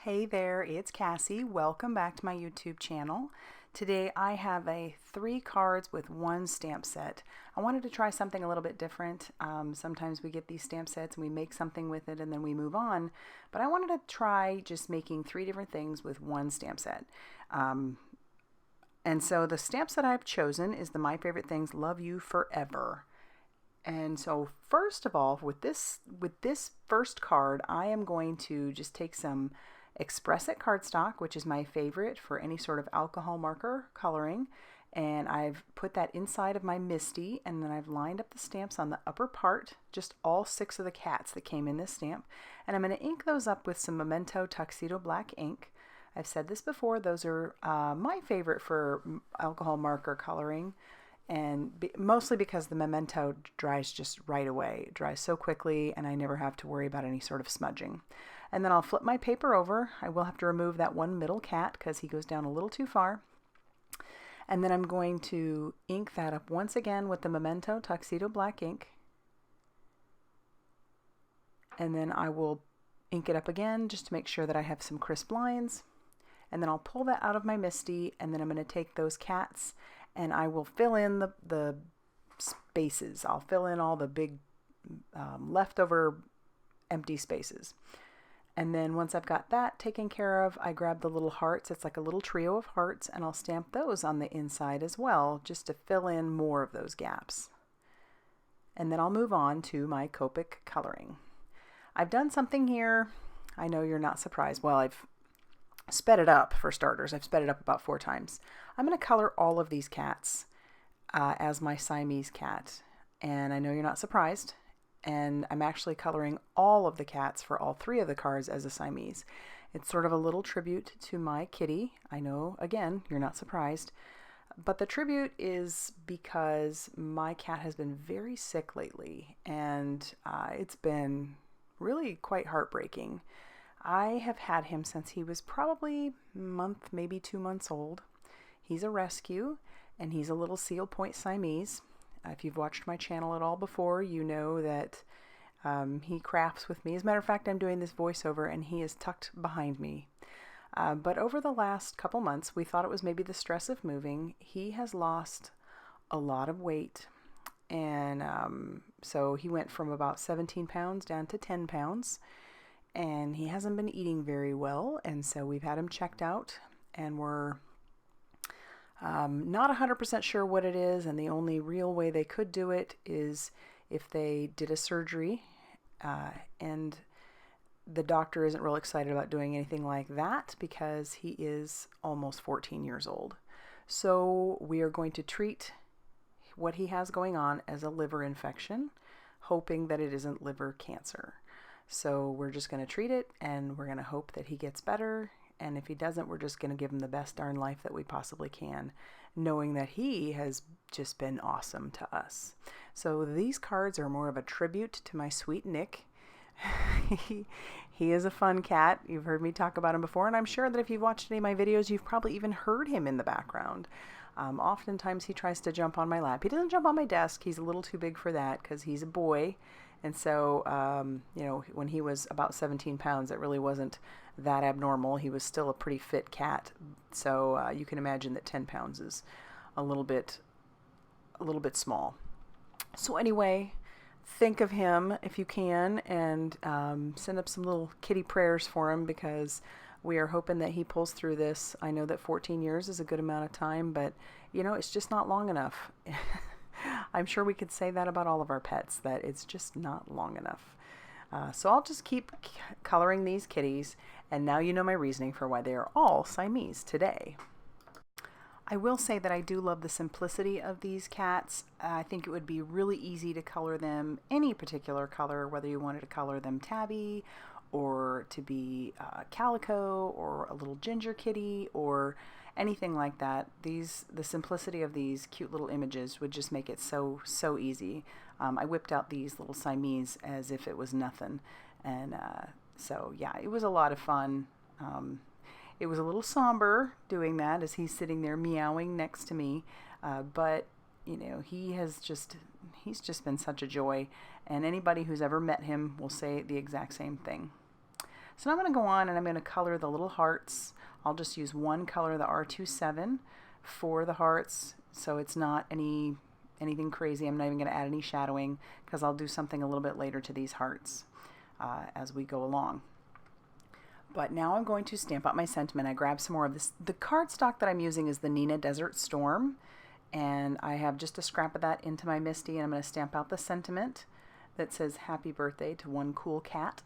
Hey there, it's Cassie. Welcome back to my YouTube channel. Today I have a 3 cards with 1 stamp set. I wanted to try something a little bit different. Sometimes we get these stamp sets and we make something with it and then we move on. But I wanted to try just making 3 different things with 1 stamp set. And so the stamp set I've chosen is the My Favorite Things Love You Forever. And so first of all, with this first card, I am going to just take some Express It cardstock, which is my favorite for any sort of alcohol marker coloring, and I've put that inside of my Misti, and then I've lined up the stamps on the upper part, just all 6 of the cats that came in this stamp, and I'm going to ink those up with some Memento Tuxedo black ink. I've said this before, those are my favorite for alcohol marker coloring, and mostly because the Memento dries just right away. It dries so quickly and I never have to worry about any sort of smudging. And then I'll flip my paper over. I will have to remove that one middle cat because he goes down a little too far. And then I'm going to ink that up once again with the Memento Tuxedo black ink. And then I will ink it up again just to make sure that I have some crisp lines. And then I'll pull that out of my Misti, and then I'm going to take those cats and I will fill in the spaces. I'll fill in all the big leftover empty spaces. And then once I've got that taken care of, I grab the little hearts. It's like a little trio of hearts, and I'll stamp those on the inside as well, just to fill in more of those gaps. And then I'll move on to my Copic coloring. I've done something here. I know you're not surprised. Well, I've sped it up for starters. I've sped it up about 4 times. I'm going to color all of these cats as my Siamese cat. And I know you're not surprised. And I'm actually coloring all of the cats for all 3 of the cards as a Siamese. It's sort of a little tribute to my kitty. I know, again, you're not surprised. But the tribute is because my cat has been very sick lately, and it's been really quite heartbreaking. I have had him since he was probably a month, maybe 2 months old. He's a rescue, and he's a little seal point Siamese. If you've watched my channel at all before, you know that he crafts with me. As a matter of fact, I'm doing this voiceover and he is tucked behind me. But over the last couple months, we thought it was maybe the stress of moving. He has lost a lot of weight. And so he went from about 17 pounds down to 10 pounds. And he hasn't been eating very well. And so we've had him checked out, and we're not 100% sure what it is, and the only real way they could do it is if they did a surgery, and the doctor isn't real excited about doing anything like that because he is almost 14 years old. So we are going to treat what he has going on as a liver infection, hoping that it isn't liver cancer. So we're just going to treat it, and we're going to hope that he gets better. And if he doesn't, we're just going to give him the best darn life that we possibly can, knowing that he has just been awesome to us. So these cards are more of a tribute to my sweet Nick. He is a fun cat. You've heard me talk about him before, and I'm sure that if you've watched any of my videos, you've probably even heard him in the background. Oftentimes he tries to jump on my lap. He doesn't jump on my desk. He's a little too big for that because he's a boy. And so, you know, when he was about 17 pounds, it really wasn't that abnormal. He was still a pretty fit cat. So you can imagine that 10 pounds is a little bit small. So anyway, think of him if you can, and send up some little kitty prayers for him, because we are hoping that he pulls through this. I know that 14 years is a good amount of time, but, you know, it's just not long enough. I'm sure we could say that about all of our pets, that it's just not long enough. So I'll just keep coloring these kitties, and now you know my reasoning for why they are all Siamese today. I will say that I do love the simplicity of these cats. I think it would be really easy to color them any particular color, whether you wanted to color them tabby, or to be calico, or a little ginger kitty, or anything like that. The simplicity of these cute little images would just make it so easy. I whipped out these little Siamese as if it was nothing, and so yeah, it was a lot of fun. It was a little somber doing that as he's sitting there meowing next to me, but you know, he's just been such a joy, and anybody who's ever met him will say the exact same thing. So now I'm going to go on and I'm going to color the little hearts. I'll just use one color, the R27, for the hearts, so it's not anything crazy. I'm not even going to add any shadowing because I'll do something a little bit later to these hearts as we go along. But now I'm going to stamp out my sentiment. I grabbed some more of this. The cardstock that I'm using is the Neenah Desert Storm, and I have just a scrap of that into my Misti, and I'm going to stamp out the sentiment that says happy birthday to one cool cat.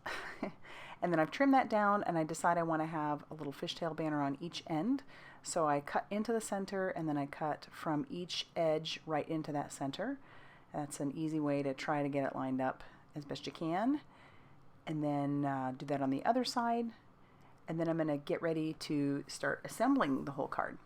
And then I've trimmed that down, and I decide I want to have a little fishtail banner on each end. So I cut into the center, and then I cut from each edge right into that center. That's an easy way to try to get it lined up as best you can. And then do that on the other side. And then I'm going to get ready to start assembling the whole card.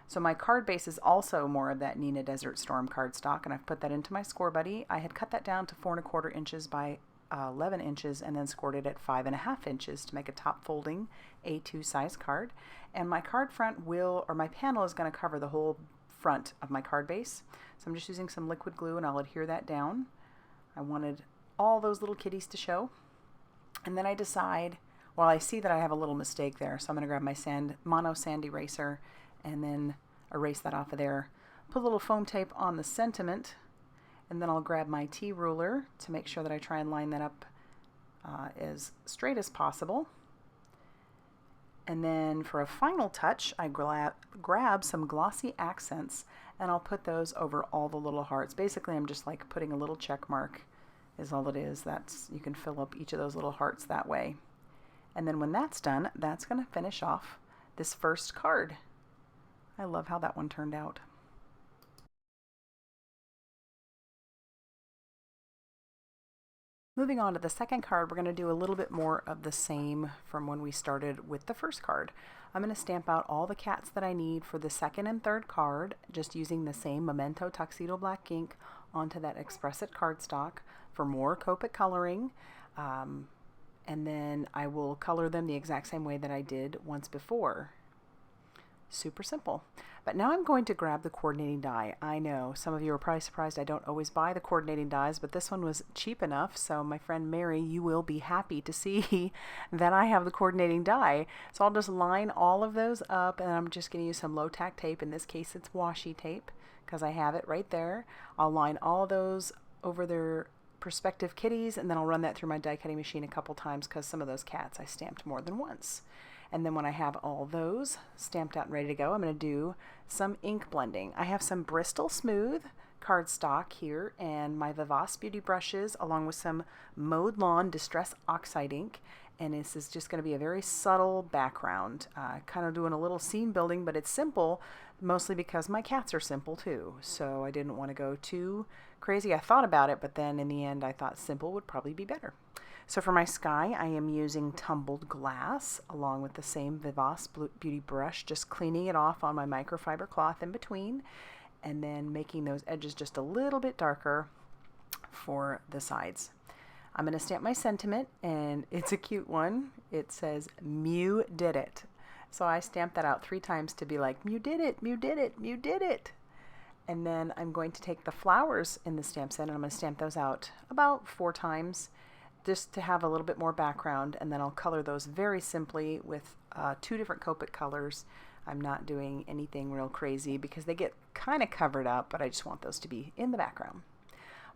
So my card base is also more of that Neenah Desert Storm cardstock, and I've put that into my Score Buddy. I had cut that down to 4¼ inches by 11 inches and then scored it at 5½ inches to make a top folding A2 size card. And my card front my panel is going to cover the whole front of my card base. So I'm just using some liquid glue and I'll adhere that down. I wanted all those little kitties to show. And then I decide, well, I see that I have a little mistake there, so I'm going to grab my mono sand eraser and then erase that off of there. Put a little foam tape on the sentiment, and then I'll grab my T-ruler to make sure that I try and line that up as straight as possible. And then for a final touch, I grab some glossy accents, and I'll put those over all the little hearts. Basically, I'm just like putting a little check mark is all it is. You can fill up each of those little hearts that way. And then when that's done, that's going to finish off this first card. I love how that one turned out. Moving on to the second card, we're going to do a little bit more of the same from when we started with the first card. I'm going to stamp out all the cats that I need for the second and third card, just using the same Memento Tuxedo black ink onto that Express It cardstock for more Copic coloring. And then I will color them the exact same way that I did once before. Super simple. But now I'm going to grab the coordinating die. I know some of you are probably surprised I don't always buy the coordinating dies, but this one was cheap enough, so my friend Mary, you will be happy to see that I have the coordinating die. So I'll just line all of those up, and I'm just going to use some low tack tape. In this case it's washi tape because I have it right there. I'll line all of those over their perspective kitties, and then I'll run that through my die cutting machine a couple times because some of those cats I stamped more than once. And then when I have all those stamped out and ready to go, I'm going to do some ink blending. I have some Bristol Smooth cardstock here and my Vivace Beauty brushes along with some Mowed Lawn Distress Oxide ink. And this is just going to be a very subtle background. Kind of doing a little scene building, but it's simple, mostly because my cats are simple too. So I didn't want to go too crazy. I thought about it, but then in the end I thought simple would probably be better. So for my sky, I am using tumbled glass along with the same Vivace Beauty brush, just cleaning it off on my microfiber cloth in between, and then making those edges just a little bit darker for the sides. I'm going to stamp my sentiment, and it's a cute one. It says, Mew did it. So I stamped that out 3 times to be like, Mew did it, Mew did it, Mew did it. And then I'm going to take the flowers in the stamp set, and I'm going to stamp those out about 4 times. Just to have a little bit more background, and then I'll color those very simply with 2 different Copic colors. I'm not doing anything real crazy because they get kind of covered up, but I just want those to be in the background.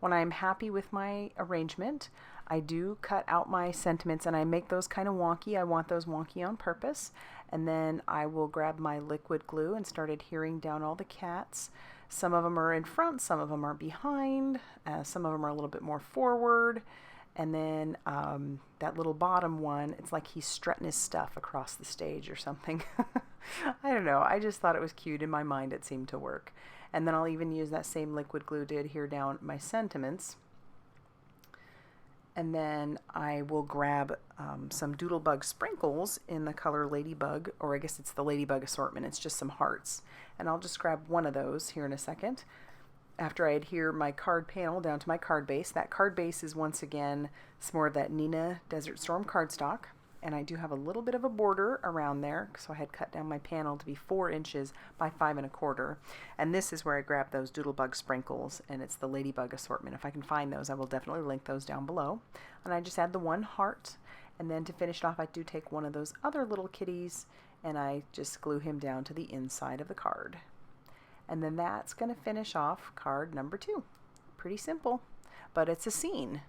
When I'm happy with my arrangement, I do cut out my sentiments and I make those kind of wonky. I want those wonky on purpose. And then I will grab my liquid glue and start adhering down all the cats. Some of them are in front, some of them are behind, some of them are a little bit more forward. And then that little bottom one, it's like he's strutting his stuff across the stage or something. I don't know. I just thought it was cute. In my mind, it seemed to work. And then I'll even use that same liquid glue to adhere down my sentiments. And then I will grab some Doodlebug sprinkles in the color Ladybug, or I guess it's the Ladybug assortment. It's just some hearts. And I'll just grab one of those here in a second. After I adhere my card panel down to my card base. That card base is once again some more of that Neenah Desert Storm cardstock, and I do have a little bit of a border around there, so I had cut down my panel to be 4 inches by 5¼ and this is where I grab those Doodlebug sprinkles, and it's the Ladybug assortment. If I can find those, I will definitely link those down below. And I just add the 1 heart, And then to finish it off, I do take one of those other little kitties and I just glue him down to the inside of the card. And then that's going to finish off card number 2. Pretty simple, but it's a scene.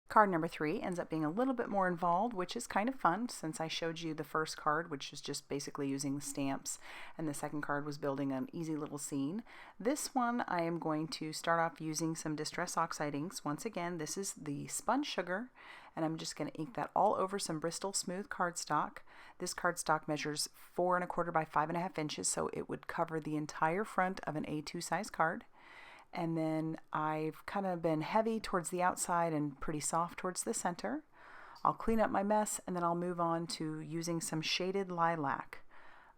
Card number 3 ends up being a little bit more involved, which is kind of fun since I showed you the first card, which was just basically using the stamps, and the second card was building an easy little scene. This one I am going to start off using some Distress Oxide inks. Once again, this is the Spun Sugar, and I'm just going to ink that all over some Bristol Smooth cardstock. This cardstock measures 4 1/4 by 5 1/2 inches, so it would cover the entire front of an A2 size card. And then I've kind of been heavy towards the outside and pretty soft towards the center. I'll clean up my mess and then I'll move on to using some shaded lilac.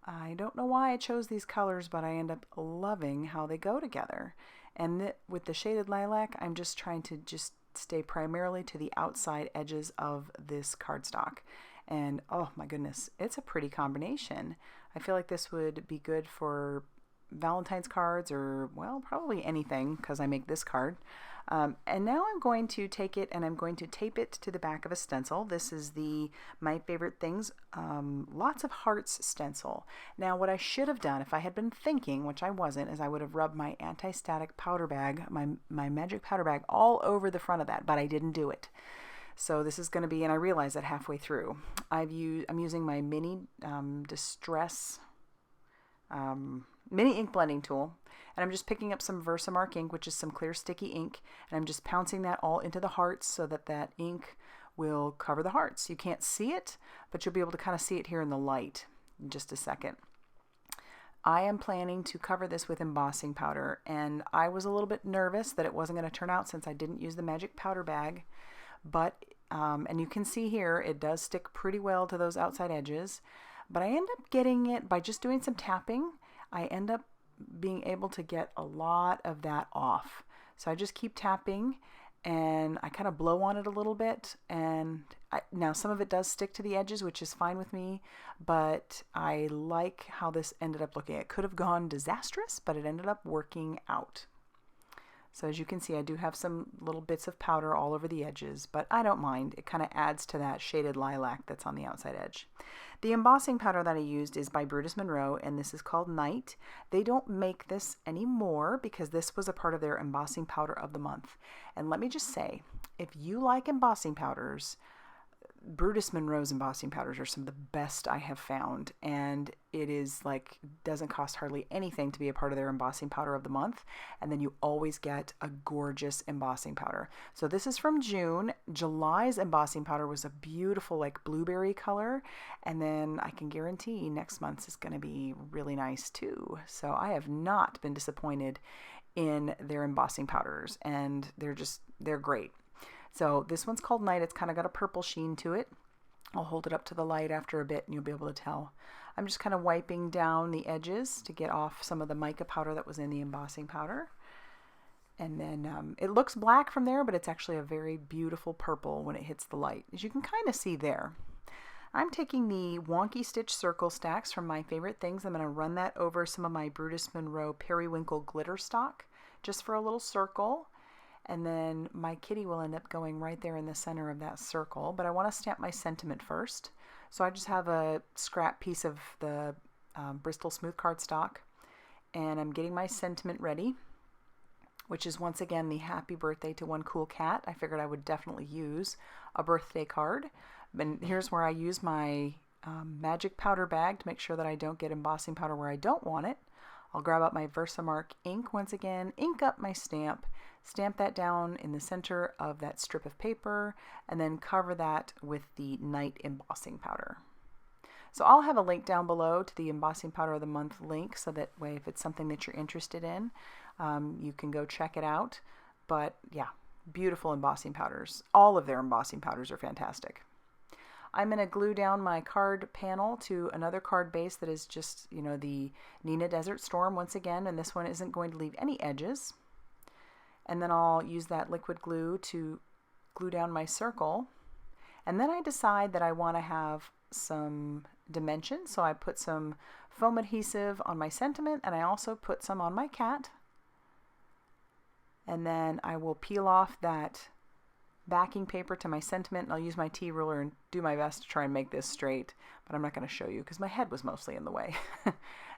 I don't know why I chose these colors, but I end up loving how they go together. And with the shaded lilac, I'm just trying to just stay primarily to the outside edges of this cardstock. And oh my goodness, it's a pretty combination. I feel like this would be good for Valentine's cards, or well, probably anything, because I make this card. And now I'm going to take it and I'm going to tape it to the back of a stencil. This is the My Favorite Things Lots of Hearts stencil. Now what I should have done, if I had been thinking, which I wasn't, is I would have rubbed my anti-static powder bag, my magic powder bag, all over the front of that, but I didn't do it. So this is going to be, and I realized that halfway through, I'm using my mini mini ink blending tool, and I'm just picking up some Versamark ink, which is some clear sticky ink, and I'm just pouncing that all into the hearts so that that ink will cover the hearts. You can't see it, but you'll be able to kind of see it here in the light in just a second. I am planning to cover this with embossing powder, and I was a little bit nervous that it wasn't going to turn out since I didn't use the magic powder bag, but and you can see here it does stick pretty well to those outside edges, but I end up getting it by just doing some tapping. I end up being able to get a lot of that off. So I just keep tapping and I kind of blow on it a little bit, and now some of it does stick to the edges, which is fine with me, but I like how this ended up looking. It could have gone disastrous, but it ended up working out. So as you can see, I do have some little bits of powder all over the edges, but I don't mind. It kind of adds to that shaded lilac that's on the outside edge. The embossing powder that I used is by Brutus Monroe, and this is called Night. They don't make this anymore because this was a part of their embossing powder of the month. And let me just say, if you like embossing powders, Brutus Monroe's embossing powders are some of the best I have found, and it is like, doesn't cost hardly anything to be a part of their embossing powder of the month, and then you always get a gorgeous embossing powder. So this is from June. July's embossing powder was a beautiful like blueberry color, and then I can guarantee next month's is going to be really nice too. So I have not been disappointed in their embossing powders, and they're great. So this one's called Night. It's kind of got a purple sheen to it. I'll hold it up to the light after a bit and you'll be able to tell. I'm just kind of wiping down the edges to get off some of the mica powder that was in the embossing powder. And then it looks black from there, but it's actually a very beautiful purple when it hits the light, as you can kind of see there. I'm taking the Wonky Stitch Circle Stacks from My Favorite Things. I'm going to run that over some of my Brutus Monroe Periwinkle glitter stock just for a little circle. And then my kitty will end up going right there in the center of that circle. But I want to stamp my sentiment first. So I just have a scrap piece of the Bristol Smooth cardstock. And I'm getting my sentiment ready, which is once again the Happy Birthday to One Cool Cat. I figured I would definitely use a birthday card. And here's where I use my magic powder bag to make sure that I don't get embossing powder where I don't want it. I'll grab up my Versamark ink once again, ink up my stamp, stamp that down in the center of that strip of paper, and then cover that with the Night embossing powder. So I'll have a link down below to the embossing powder of the month link, so that way if it's something that you're interested in, you can go check it out. But yeah, beautiful embossing powders. All of their embossing powders are fantastic. I'm going to glue down my card panel to another card base that is just, you know, the Neenah Desert Storm once again, and this one isn't going to leave any edges. And then I'll use that liquid glue to glue down my circle. And then I decide that I want to have some dimension, so I put some foam adhesive on my sentiment, and I also put some on my cat. And then I will peel off that backing paper to my sentiment, and I'll use my T-ruler and do my best to try and make this straight, but I'm not going to show you because my head was mostly in the way.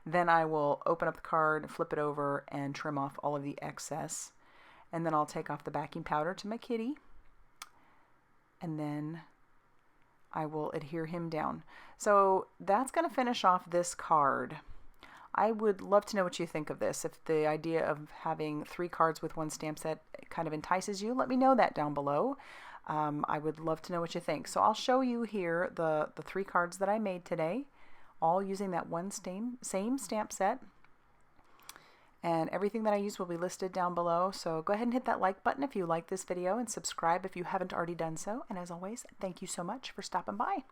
Then I will open up the card, flip it over, and trim off all of the excess. And then I'll take off the backing powder to my kitty. And then I will adhere him down. So that's going to finish off this card. I would love to know what you think of this. If the idea of having 3 cards with 1 stamp set kind of entices you, let me know that down below. I would love to know what you think. So I'll show you here the 3 cards that I made today, all using that same stamp set. And everything that I use will be listed down below. So go ahead and hit that like button if you like this video, and subscribe if you haven't already done so. And as always, thank you so much for stopping by.